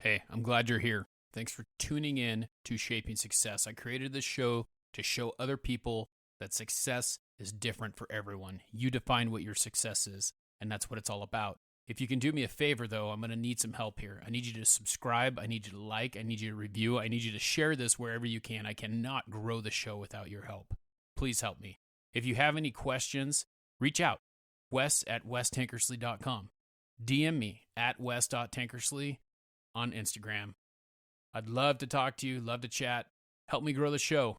Hey, I'm glad you're here. Thanks for tuning in to Shaping Success. I created this show to show other people that success is different for everyone. You define what your success is, and that's what it's all about. If you can do me a favor, though, I'm going to need some help here. I need you to subscribe. I need you to like. I need you to review. I need you to share this wherever you can. I cannot grow the show without your help. Please help me. If you have any questions, reach out. Wes@westankersley.com. DM me at wes.tankersley on Instagram. I'd love to talk to you, love to chat. Help me grow the show.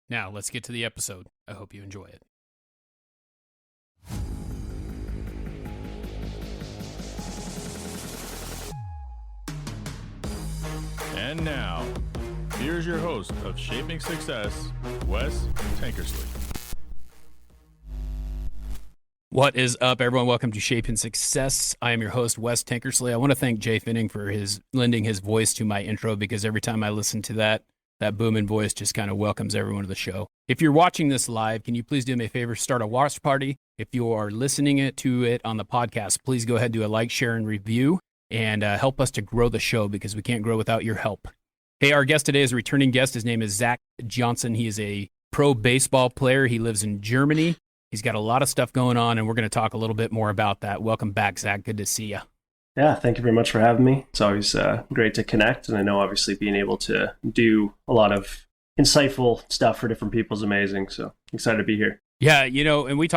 Now, let's get to the episode. I hope you enjoy it. And now, here's your host of Shaping Success, Wes Tankersley. What is up, everyone? Welcome to Shaping Success. I am your host, Wes Tankersley. I want to thank Jay Finning for lending his voice to my intro, because every time I listen to that booming voice just kind of welcomes everyone to the show. If you're watching this live, can you please do me a favor, start a watch party? If you are listening to it on the podcast, please go ahead, do a like, share, and review, and help us to grow the show, because we can't grow without your help. Hey, our guest today is a returning guest. His name is Zach Johnson. He is a pro baseball player. He lives in Germany. He's got a lot of stuff going on, and we're going to talk a little bit more about that. Welcome back, Zach. Good to see you. Yeah, thank you very much for having me. It's always great to connect, and I know obviously being able to do a lot of insightful stuff for different people is amazing, so excited to be here. Yeah, and we've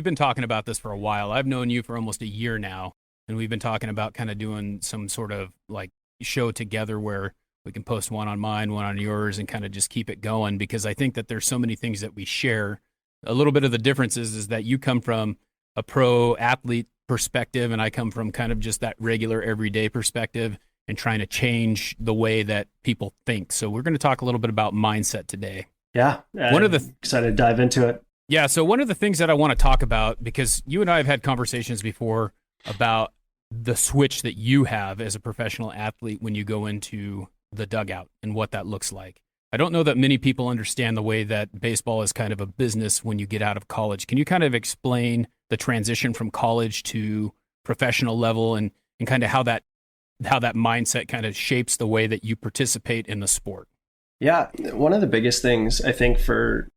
been talking about this for a while. I've known you for almost a year now, and we've been talking about kind of doing some sort of like show together where we can post one on mine, one on yours, and kind of just keep it going, because I think that there's so many things that we share. A little bit of the difference is that you come from a pro athlete perspective, and I come from kind of just that regular everyday perspective and trying to change the way that people think. So we're going to talk a little bit about mindset today. Yeah, excited to dive into it. Yeah, so one of the things that I want to talk about, because you and I have had conversations before about the switch that you have as a professional athlete when you go into the dugout and what that looks like. I don't know that many people understand the way that baseball is kind of a business when you get out of college. Can you kind of explain the transition from college to professional level, and kind of how that mindset kind of shapes the way that you participate in the sport? Yeah, one of the biggest things I think for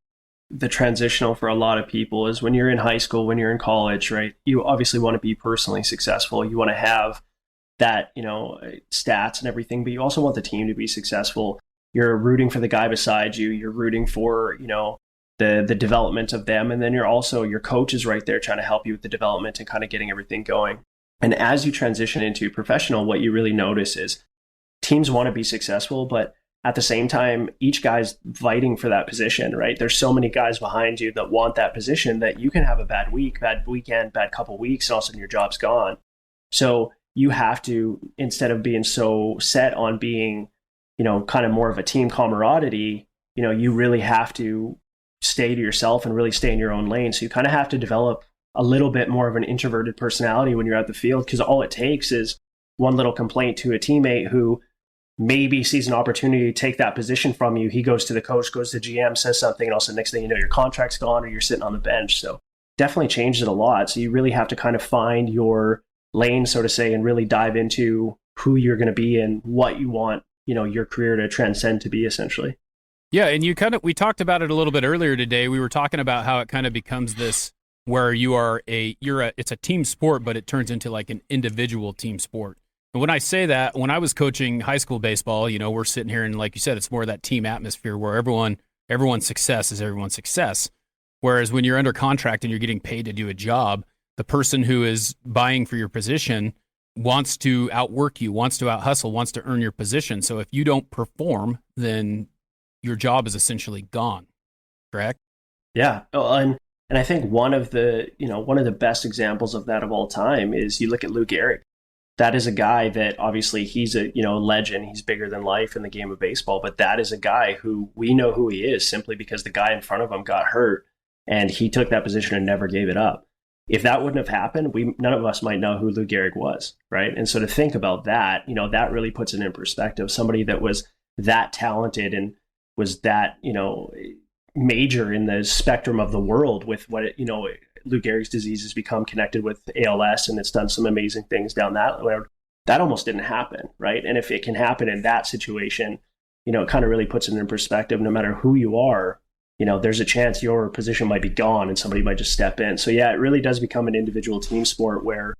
the transitional for a lot of people is when you're in high school, when you're in college, right? You obviously want to be personally successful. You want to have that, stats and everything, but you also want the team to be successful. You're rooting for the guy beside you. You're rooting for, the development of them. And then your coach is right there trying to help you with the development and kind of getting everything going. And as you transition into professional, what you really notice is teams want to be successful, but at the same time, each guy's fighting for that position, right? There's so many guys behind you that want that position that you can have a bad week, bad weekend, bad couple weeks, and all of a sudden your job's gone. So you have to, instead of being so set on being kind of more of a team camaraderie, you really have to stay to yourself and really stay in your own lane. So you kind of have to develop a little bit more of an introverted personality when you're at the field, because all it takes is one little complaint to a teammate who maybe sees an opportunity to take that position from you. He goes to the coach, goes to GM, says something, and also next thing you know, your contract's gone or you're sitting on the bench. So definitely changed it a lot. So you really have to kind of find your lane, so to say, and really dive into who you're going to be and what you want your career to transcend to be, essentially. Yeah, and we talked about it a little bit earlier today. We were talking about how it kind of becomes this where it's a team sport, but it turns into like an individual team sport. And when I say that, when I was coaching high school baseball, we're sitting here and, like you said, it's more of that team atmosphere where everyone's success is everyone's success. Whereas when you're under contract and you're getting paid to do a job, the person who is buying for your position wants to outwork you, wants to out-hustle, wants to earn your position. So if you don't perform, then your job is essentially gone, correct? Yeah, and I think one of the best examples of that of all time is you look at Lou Gehrig. That is a guy that obviously he's a legend. He's bigger than life in the game of baseball, but that is a guy who we know who he is simply because the guy in front of him got hurt and he took that position and never gave it up. If that wouldn't have happened, none of us might know who Lou Gehrig was, right? And so to think about that, that really puts it in perspective. Somebody that was that talented and was that, major in the spectrum of the world with what, Lou Gehrig's disease has become connected with ALS, and it's done some amazing things down that road. that almost didn't happen, right? And if it can happen in that situation, it kind of really puts it in perspective. No matter who you are, there's a chance your position might be gone and somebody might just step in. So yeah, it really does become an individual team sport where,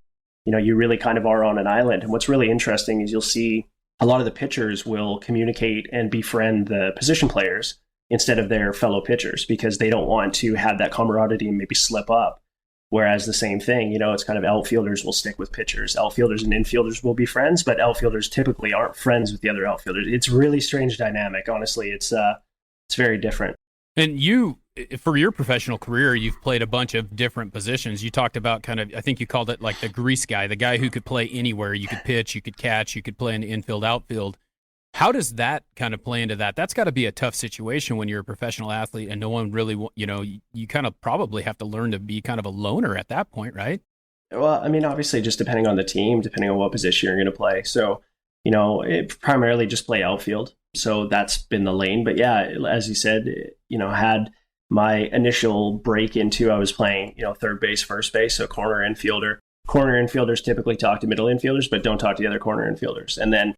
you really kind of are on an island. And what's really interesting is you'll see a lot of the pitchers will communicate and befriend the position players instead of their fellow pitchers because they don't want to have that camaraderie and maybe slip up. Whereas the same thing, it's kind of outfielders will stick with pitchers. Outfielders and infielders will be friends, but outfielders typically aren't friends with the other outfielders. It's really strange dynamic. Honestly, it's very different. And you, for your professional career, you've played a bunch of different positions. You talked about kind of, I think you called it like the grease guy, the guy who could play anywhere. You could pitch, you could catch, you could play in the infield, outfield. How does that kind of play into that? That's got to be a tough situation when you're a professional athlete and no one really, you kind of probably have to learn to be kind of a loner at that point, right? Well, I mean, obviously, just depending on the team, depending on what position you're going to play. So, it primarily just play outfield. So that's been the lane. But yeah, as you said, had my initial break into, I was playing, third base, first base, so corner infielder. Corner infielders typically talk to middle infielders, but don't talk to the other corner infielders. And then,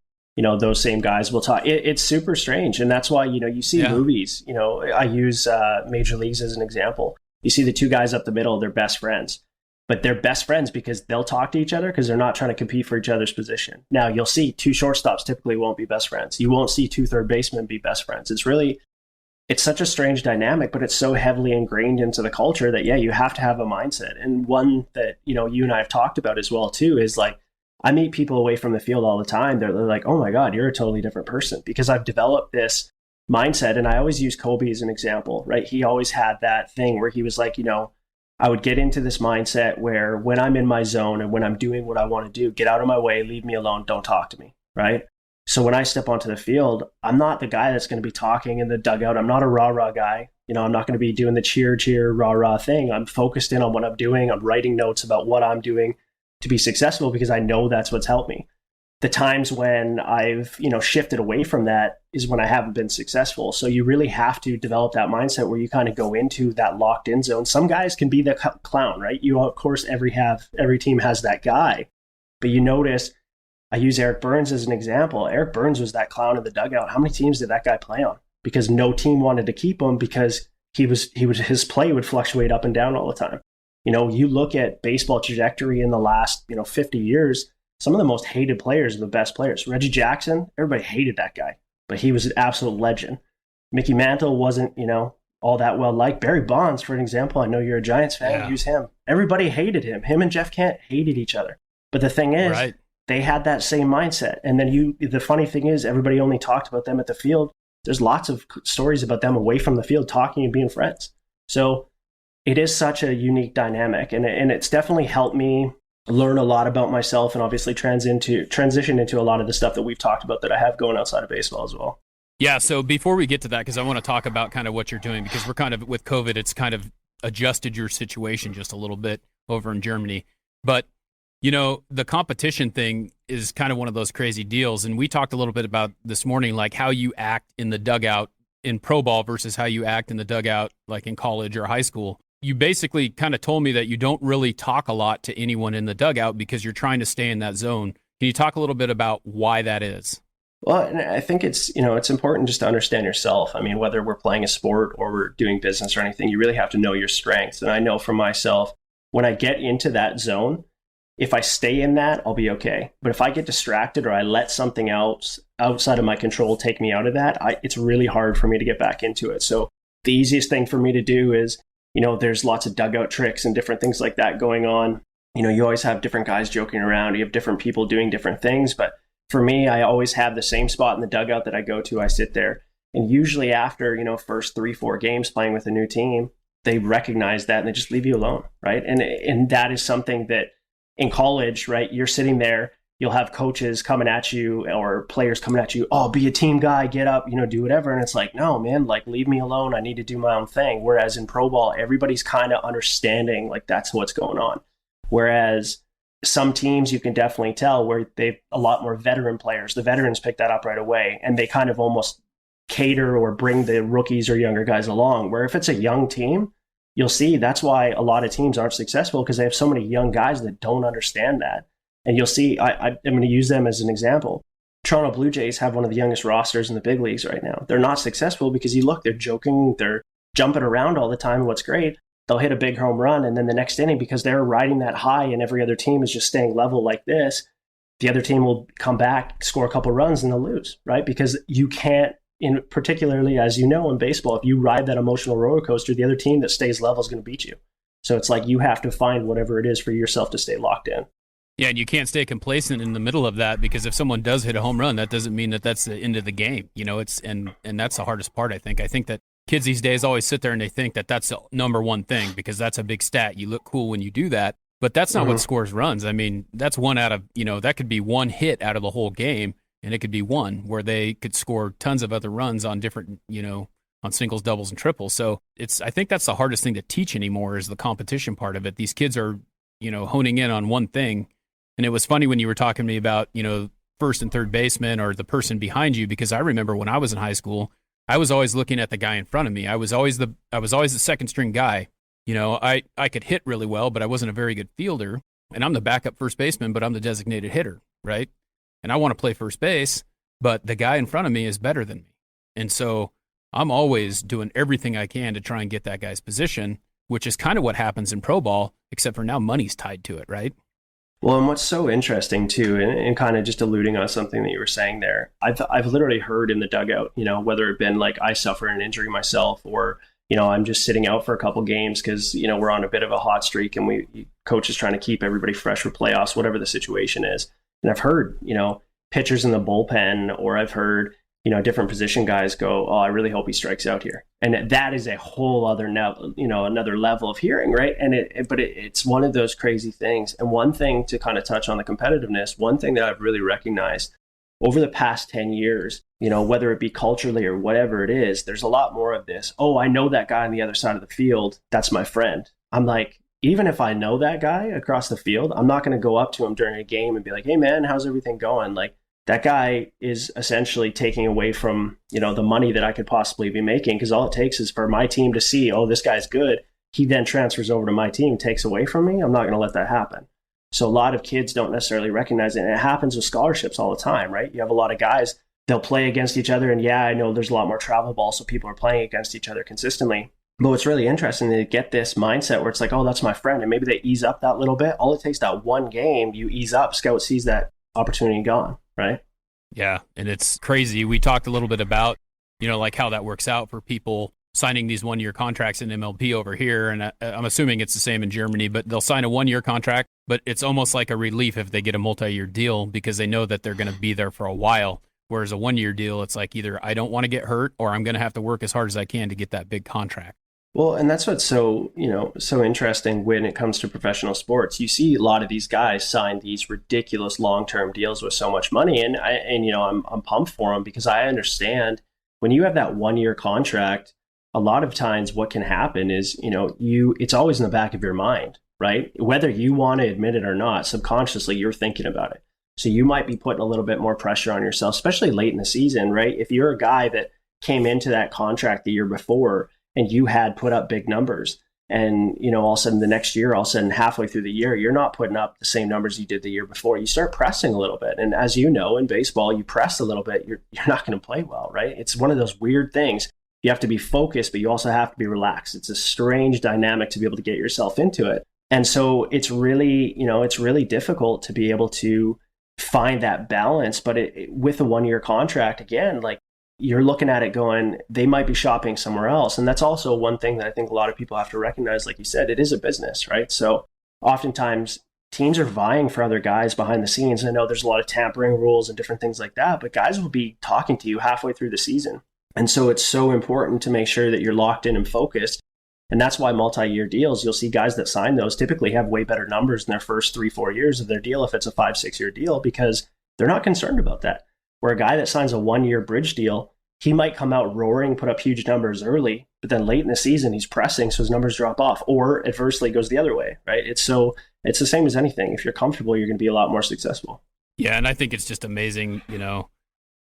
those same guys will talk. It's super strange. And that's why, you see movies, I use Major Leagues as an example. You see the two guys up the middle, they're best friends. But they're best friends because they'll talk to each other because they're not trying to compete for each other's position. Now, you'll see two shortstops typically won't be best friends. You won't see two third basemen be best friends. It's such a strange dynamic, but it's so heavily ingrained into the culture that, you have to have a mindset. And one that, you and I have talked about as well, too, is like, I meet people away from the field all the time. They're like, oh my God, you're a totally different person because I've developed this mindset. And I always use Kobe as an example, right? He always had that thing where he was like, I would get into this mindset where when I'm in my zone and when I'm doing what I want to do, get out of my way, leave me alone, don't talk to me, right? So when I step onto the field, I'm not the guy that's going to be talking in the dugout. I'm not a rah-rah guy. I'm not going to be doing the cheer, rah-rah thing. I'm focused in on what I'm doing. I'm writing notes about what I'm doing to be successful because I know that's what's helped me. The times when I've, shifted away from that is when I haven't been successful. So you really have to develop that mindset where you kind of go into that locked in zone. Some guys can be the clown, right? Of course, every team has that guy. But you notice, I use Eric Burns as an example. Eric Burns was that clown in the dugout. How many teams did that guy play on? Because no team wanted to keep him because his play would fluctuate up and down all the time. You look at baseball trajectory in the last, 50 years, some of the most hated players are the best players. Reggie Jackson, everybody hated that guy, but he was an absolute legend. Mickey Mantle wasn't, all that well liked. Barry Bonds, for an example, I know you're a Giants fan, use him. Everybody hated him. Him and Jeff Kent hated each other. But the thing is, They had that same mindset. And then the funny thing is, everybody only talked about them at the field. There's lots of stories about them away from the field talking and being friends. So it is such a unique dynamic. And it's definitely helped me learn a lot about myself and obviously transition into a lot of the stuff that we've talked about that I have going outside of baseball as well. Yeah, so before we get to that, because I want to talk about kind of what you're doing, because we're kind of, with COVID, it's kind of adjusted your situation just a little bit over in Germany. But, the competition thing is kind of one of those crazy deals. And we talked a little bit about this morning, like how you act in the dugout in pro ball versus how you act in the dugout, like in college or high school. You basically kind of told me that you don't really talk a lot to anyone in the dugout because you're trying to stay in that zone. Can you talk a little bit about why that is? Well, and I think it's important just to understand yourself. I mean, whether we're playing a sport or we're doing business or anything, you really have to know your strengths. And I know for myself, when I get into that zone, if I stay in that, I'll be okay. But if I get distracted or I let something else outside of my control take me out of that, it's really hard for me to get back into it. So the easiest thing for me to do is, there's lots of dugout tricks and different things like that going on. You always have different guys joking around. You have different people doing different things. But for me, I always have the same spot in the dugout that I go to. I sit there. And usually after, first 3-4 games playing with a new team, they recognize that and they just leave you alone, right? And that is something that in college, right, you're sitting there, you'll have coaches coming at you or players coming at you, oh, be a team guy, get up, do whatever. And it's like, no, man, like, leave me alone. I need to do my own thing. Whereas in pro ball, everybody's kind of understanding, like, that's what's going on. Whereas some teams you can definitely tell where they've a lot more veteran players. The veterans pick that up right away and they kind of almost cater or bring the rookies or younger guys along. Where if it's a young team, you'll see that's why a lot of teams aren't successful because they have so many young guys that don't understand that. And you'll see, I'm going to use them as an example. Toronto Blue Jays have one of the youngest rosters in the big leagues right now. They're not successful because you look, they're joking, they're jumping around all the time. What's great, they'll hit a big home run, and then the next inning, because they're riding that high and every other team is just staying level like this, the other team will come back, score a couple runs, and they'll lose, right? Because you can't, particularly as you know in baseball, if you ride that emotional roller coaster, the other team that stays level is going to beat you. So it's like you have to find whatever it is for yourself to stay locked in. Yeah, and you can't stay complacent in the middle of that, because if someone does hit a home run, that doesn't mean that that's the end of the game. It's and that's the hardest part, I think. I think that kids these days always sit there and they think that that's the number one thing, because that's a big stat. You look cool when you do that, but that's not what scores runs. I mean, that's one out of, that could be one hit out of the whole game, and it could be one where they could score tons of other runs on different, on singles, doubles, and triples. So I think that's the hardest thing to teach anymore, is the competition part of it. These kids are, honing in on one thing. And it was funny when you were talking to me about, first and third baseman or the person behind you, because I remember when I was in high school, I was always looking at the guy in front of me. I was always the second string guy. I could hit really well, but I wasn't a very good fielder. And I'm the backup first baseman, but I'm the designated hitter, right? And I want to play first base, but the guy in front of me is better than me. And so I'm always doing everything I can to try and get that guy's position, which is kind of what happens in pro ball, except for now money's tied to it, right? Well, and what's so interesting too, and kind of just alluding on something that you were saying there, I've literally heard in the dugout, whether it been like I suffer an injury myself, or I'm just sitting out for a couple games because we're on a bit of a hot streak, and coach is trying to keep everybody fresh for playoffs, whatever the situation is. And I've heard pitchers in the bullpen, or I've heard different position guys go, "Oh, I really hope he strikes out here." And that is a whole other another level of hearing, right? And it's one of those crazy things. And one thing to kind of touch on the competitiveness, one thing that I've really recognized over the past 10 years, whether it be culturally or whatever it is, there's a lot more of this. Oh, I know that guy on the other side of the field. That's my friend. I'm like, even if I know that guy across the field, I'm not going to go up to him during a game and be like, "Hey man, how's everything going?" Like, that guy is essentially taking away from, the money that I could possibly be making, because all it takes is for my team to see, oh, this guy's good. He then transfers over to my team, takes away from me. I'm not going to let that happen. So a lot of kids don't necessarily recognize it. And it happens with scholarships all the time, right? You have a lot of guys, they'll play against each other. And yeah, I know there's a lot more travel ball, so people are playing against each other consistently. But what's really interesting, to get this mindset where it's like, oh, that's my friend. And maybe they ease up that little bit. All it takes that one game, you ease up, scout sees that opportunity gone, right? Yeah, and it's crazy. We talked a little bit about, like how that works out for people signing these one-year contracts in MLB over here. And I'm assuming it's the same in Germany, but they'll sign a one-year contract, but it's almost like a relief if they get a multi-year deal, because they know that they're going to be there for a while. Whereas a one-year deal, it's like either I don't want to get hurt, or I'm going to have to work as hard as I can to get that big contract. Well, and that's what's so interesting when it comes to professional sports. You see a lot of these guys sign these ridiculous long-term deals with so much money, and I'm pumped for them, because I understand when you have that one-year contract, a lot of times what can happen is, it's always in the back of your mind, right? Whether you want to admit it or not, subconsciously you're thinking about it. So you might be putting a little bit more pressure on yourself, especially late in the season, right? If you're a guy that came into that contract the year before and you had put up big numbers, and all of a sudden the next year, all of a sudden halfway through the year, you're not putting up the same numbers you did the year before, you start pressing a little bit. And as you know, in baseball, you press a little bit, you're not going to play well, right? It's one of those weird things. You have to be focused, but you also have to be relaxed. It's a strange dynamic to be able to get yourself into it. And so it's really difficult to be able to find that balance. But with a one-year contract, again, like, you're looking at it going, they might be shopping somewhere else. And that's also one thing that I think a lot of people have to recognize. Like you said, it is a business, right? So oftentimes teams are vying for other guys behind the scenes. I know there's a lot of tampering rules and different things like that, but guys will be talking to you halfway through the season. And so it's so important to make sure that you're locked in and focused. And that's why multi-year deals, you'll see guys that sign those typically have way better numbers in their first 3-4 years of their deal if it's a 5-6 year deal, because they're not concerned about that. Where a guy that signs a one-year bridge deal, he might come out roaring, put up huge numbers early, but then late in the season, he's pressing, so his numbers drop off, or adversely goes the other way, right? It's the same as anything. If you're comfortable, you're going to be a lot more successful. Yeah, and I think it's just amazing,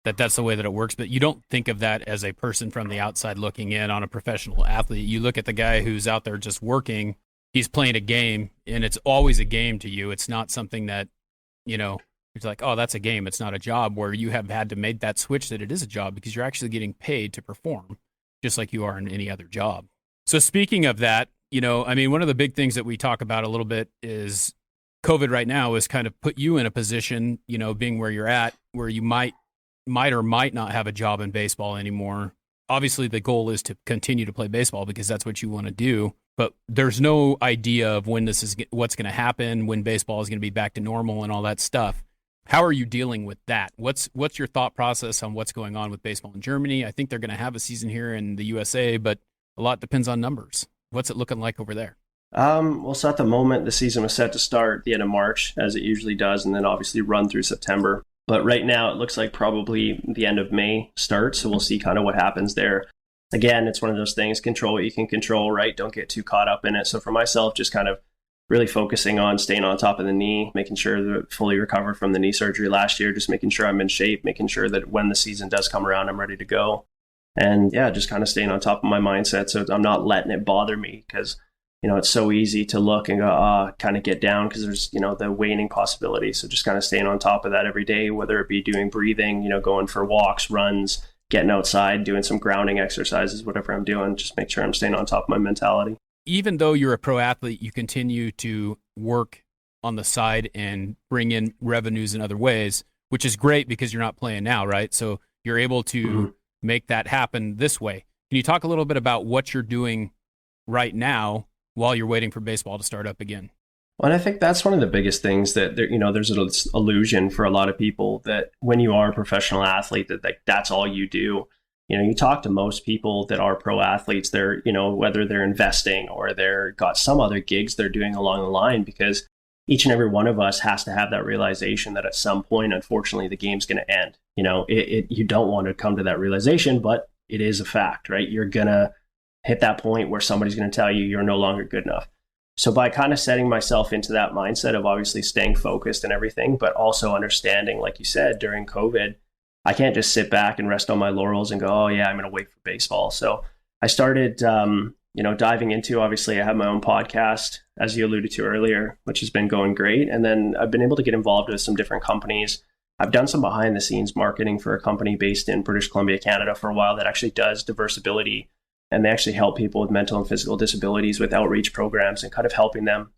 that's the way that it works. But you don't think of that as a person from the outside looking in on a professional athlete. You look at the guy who's out there just working, he's playing a game, and it's always a game to you. It's not something that it's like, oh, that's a game. It's not a job, where you have had to make that switch that it is a job because you're actually getting paid to perform just like you are in any other job. So speaking of that, one of the big things that we talk about a little bit is COVID right now is kind of put you in a position, being where you're at, where you might or might not have a job in baseball anymore. Obviously, the goal is to continue to play baseball because that's what you want to do. But there's no idea of when what's going to happen, when baseball is going to be back to normal and all that stuff. How are you dealing with that? What's your thought process on what's going on with baseball in Germany? I think they're going to have a season here in the USA, but a lot depends on numbers. What's it looking like over there? So at the moment, the season was set to start the end of March, as it usually does, and then obviously run through September. But right now, it looks like probably the end of May starts, so we'll see kind of what happens there. Again, it's one of those things, control what you can control, right? Don't get too caught up in it. So for myself, just kind of really focusing on staying on top of the knee, making sure that fully recovered from the knee surgery last year, just making sure I'm in shape, making sure that when the season does come around, I'm ready to go. And yeah, just kind of staying on top of my mindset so I'm not letting it bother me, because it's so easy to look and go, kind of get down because there's, the waning possibility. So just kind of staying on top of that every day, whether it be doing breathing, going for walks, runs, getting outside, doing some grounding exercises, whatever I'm doing, just make sure I'm staying on top of my mentality. Even though you're a pro athlete, you continue to work on the side and bring in revenues in other ways, which is great because you're not playing now, right? So you're able to make that happen this way. Can you talk a little bit about what you're doing right now while you're waiting for baseball to start up again? Well, and I think that's one of the biggest things that there's an illusion for a lot of people that when you are a professional athlete, that's all you do. You talk to most people that are pro athletes, they're, whether they're investing or they're got some other gigs they're doing along the line, because each and every one of us has to have that realization that at some point, unfortunately, the game's going to end. You don't want to come to that realization, but it is a fact, right? You're going to hit that point where somebody's going to tell you you're no longer good enough. So by kind of setting myself into that mindset of obviously staying focused and everything, but also understanding, like you said, during COVID, I can't just sit back and rest on my laurels and go, oh yeah, I'm going to wait for baseball. So I started, diving into, obviously I have my own podcast, as you alluded to earlier, which has been going great. And then I've been able to get involved with some different companies. I've done some behind the scenes marketing for a company based in British Columbia, Canada for a while that actually does diversibility. And they actually help people with mental and physical disabilities with outreach programs and kind of helping them,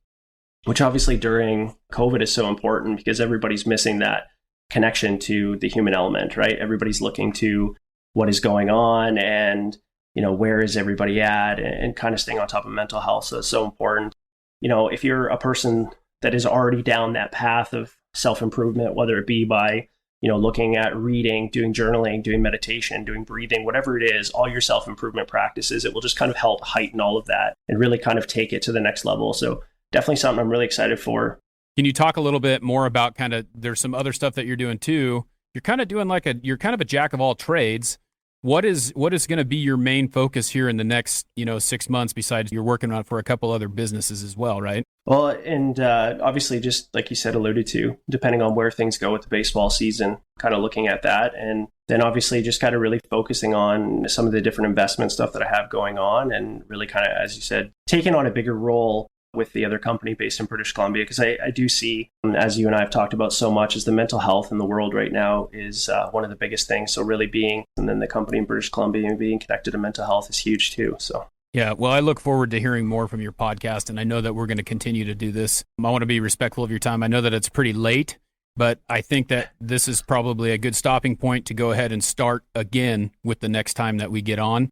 which obviously during COVID is so important because everybody's missing that connection to the human element, right? Everybody's looking to what is going on and, where is everybody at, and kind of staying on top of mental health. So it's so important. If you're a person that is already down that path of self-improvement, whether it be by, looking at reading, doing journaling, doing meditation, doing breathing, whatever it is, all your self-improvement practices, it will just kind of help heighten all of that and really kind of take it to the next level. So definitely something I'm really excited for. Can you talk a little bit more about there's some other stuff that you're doing too? You're kind of doing you're kind of a jack of all trades. What is going to be your main focus here in the next, 6 months, besides you're working on for a couple other businesses as well, right? Well, and obviously, just like you said, alluded to, depending on where things go with the baseball season, kind of looking at that. And then obviously just kind of really focusing on some of the different investment stuff that I have going on and really kind of, as you said, taking on a bigger role with the other company based in British Columbia, because I do see, as you and I have talked about so much, is the mental health in the world right now is one of the biggest things. So really and then the company in British Columbia and being connected to mental health is huge too. So yeah, well, I look forward to hearing more from your podcast, and I know that we're going to continue to do this. I want to be respectful of your time. I know that it's pretty late, but I think that this is probably a good stopping point to go ahead and start again with the next time that we get on.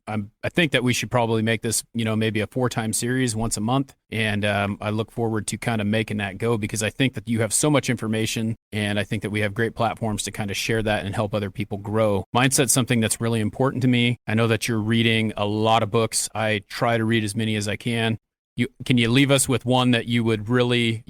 I think that we should probably make this, maybe a 4-time series once a month. And I look forward to kind of making that go, because I think that you have so much information, and I think that we have great platforms to kind of share that and help other people grow. Mindset's something that's really important to me. I know that you're reading a lot of books. I try to read as many as I can. Can you leave us with one that you would really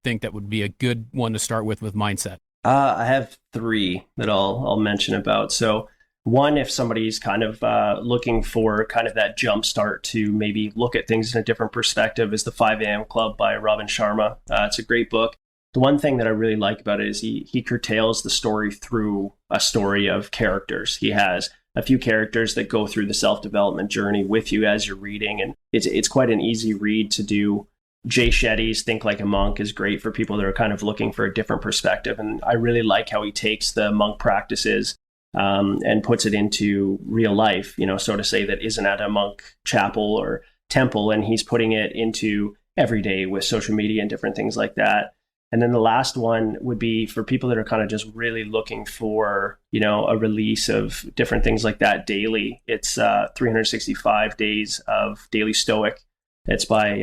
think that would be a good one to start with mindset? I have 3 that I'll mention about. So one, if somebody's kind of looking for kind of that jump start to maybe look at things in a different perspective, is the 5 a.m. Club by Robin Sharma. It's a great book. The one thing that I really like about it is he curtails the story through a story of characters. He has a few characters that go through the self-development journey with you as you're reading, and it's quite an easy read to do. Jay Shetty's Think Like a Monk is great for people that are kind of looking for a different perspective. And I really like how he takes the monk practices and puts it into real life, so to say, that isn't at a monk chapel or temple. And he's putting it into everyday with social media and different things like that. And then the last one would be for people that are kind of just really looking for, a release of different things like that daily. It's 365 Days of Daily Stoic. It's by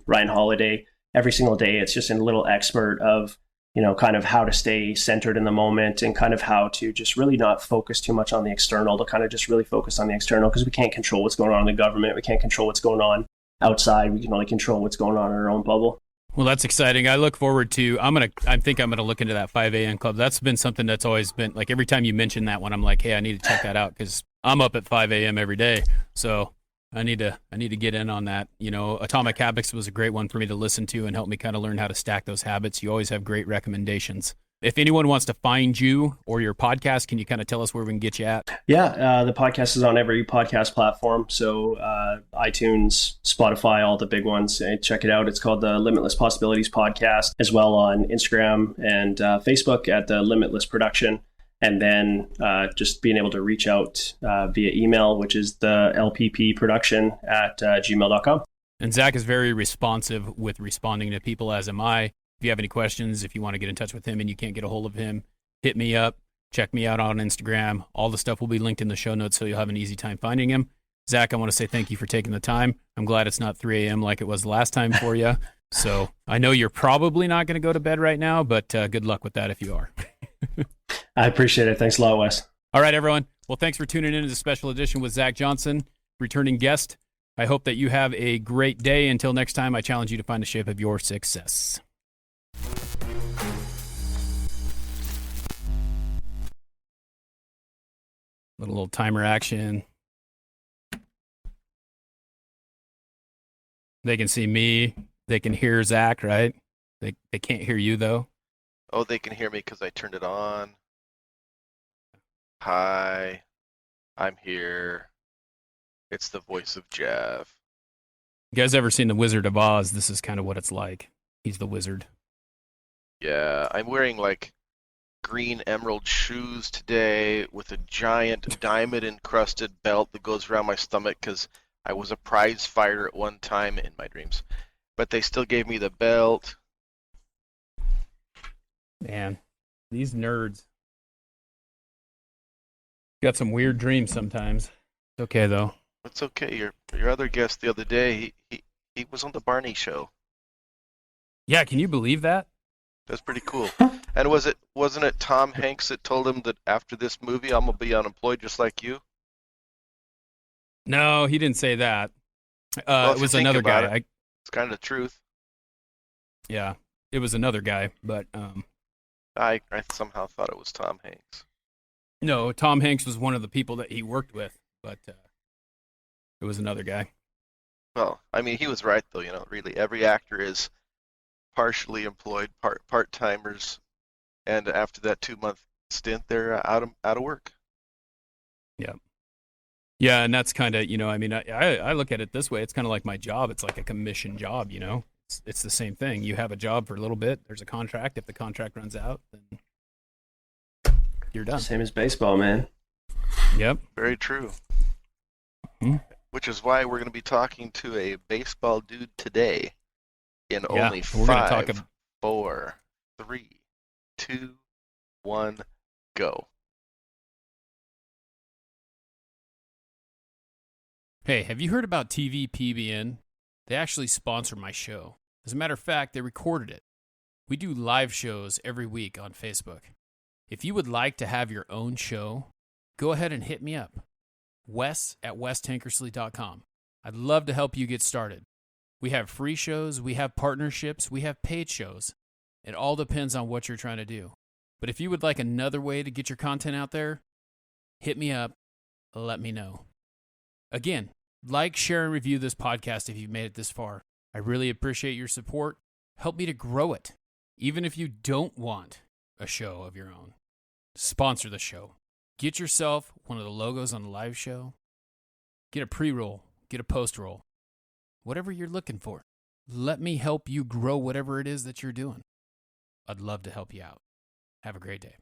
Ryan Holiday. Every single day, it's just a little expert of, kind of how to stay centered in the moment and kind of how to just really not focus too much on the external, to kind of just really focus on the external, because we can't control what's going on in the government. We can't control what's going on outside. We can only control what's going on in our own bubble. Well, that's exciting. I look forward to, I think I'm going to look into that 5 a.m. club. That's been something that's always been, like, every time you mention that one, I'm like, hey, I need to check that out, because I'm up at 5 a.m. every day. So I need to get in on that. Atomic Habits was a great one for me to listen to and help me kind of learn how to stack those habits. You always have great recommendations. If anyone wants to find you or your podcast, can you kind of tell us where we can get you at? Yeah, the podcast is on every podcast platform. So iTunes, Spotify, all the big ones. Check it out. It's called the Limitless Possibilities Podcast, as well on Instagram and Facebook at the Limitless Production. And then just being able to reach out via email, which is the lppproduction@gmail.com. And Zach is very responsive with responding to people, as am I. If you have any questions, if you want to get in touch with him and you can't get a hold of him, hit me up. Check me out on Instagram. All the stuff will be linked in the show notes, so you'll have an easy time finding him. Zach, I want to say thank you for taking the time. I'm glad it's not 3 a.m. like it was last time for you. So I know you're probably not going to go to bed right now, but good luck with that if you are. I appreciate it. Thanks a lot, Wes. All right, everyone. Well, thanks for tuning in to the special edition with Zach Johnson, returning guest. I hope that you have a great day. Until next time, I challenge you to find the shape of your success. Little timer action. They can see me. They can hear Zach, right? They can't hear you, though. Oh, they can hear me because I turned it on. Hi, I'm here. It's the voice of Jeff. You guys ever seen The Wizard of Oz? This is kind of what it's like. He's the wizard. Yeah, I'm wearing like green emerald shoes today with a giant diamond encrusted belt that goes around my stomach because I was a prize fighter at one time in my dreams. But they still gave me the belt. Man, these nerds got some weird dreams sometimes. It's okay, though. It's okay. Your other guest the other day, he was on the Barney show. Yeah, can you believe that? That's pretty cool. And wasn't it Tom Hanks that told him that after this movie I'm gonna be unemployed just like you? No, he didn't say that. Well, it was another guy. It's kind of the truth. Yeah, it was another guy, but I somehow thought it was Tom Hanks. no, Tom Hanks was one of the people that he worked with, but it was another guy. Well, I mean, he was right though. Really, every actor is partially employed, part-timers, and after that 2-month stint, they're out of work. Yeah, and that's kind of, I look at it this way. It's kind of like my job. It's like a commission job, It's the same thing. You have a job for a little bit. There's a contract. If the contract runs out, then you're done. Same as baseball, man. Yep. Very true. Mm-hmm. Which is why we're going to be talking to a baseball dude today in only we're gonna 5, 4, 3, 2, 1, go. Hey, have you heard about TV PBN? They actually sponsor my show. As a matter of fact, they recorded it. We do live shows every week on Facebook. If you would like to have your own show, go ahead and hit me up. Wes@WesTankersley.com. I'd love to help you get started. We have free shows, we have partnerships, we have paid shows. It all depends on what you're trying to do. But if you would like another way to get your content out there, hit me up, let me know. Again, like, share, and review this podcast if you've made it this far. I really appreciate your support. Help me to grow it. Even if you don't want a show of your own, sponsor the show. Get yourself one of the logos on the live show. Get a pre-roll. Get a post-roll. Whatever you're looking for. let me help you grow whatever it is that you're doing. I'd love to help you out. Have a great day.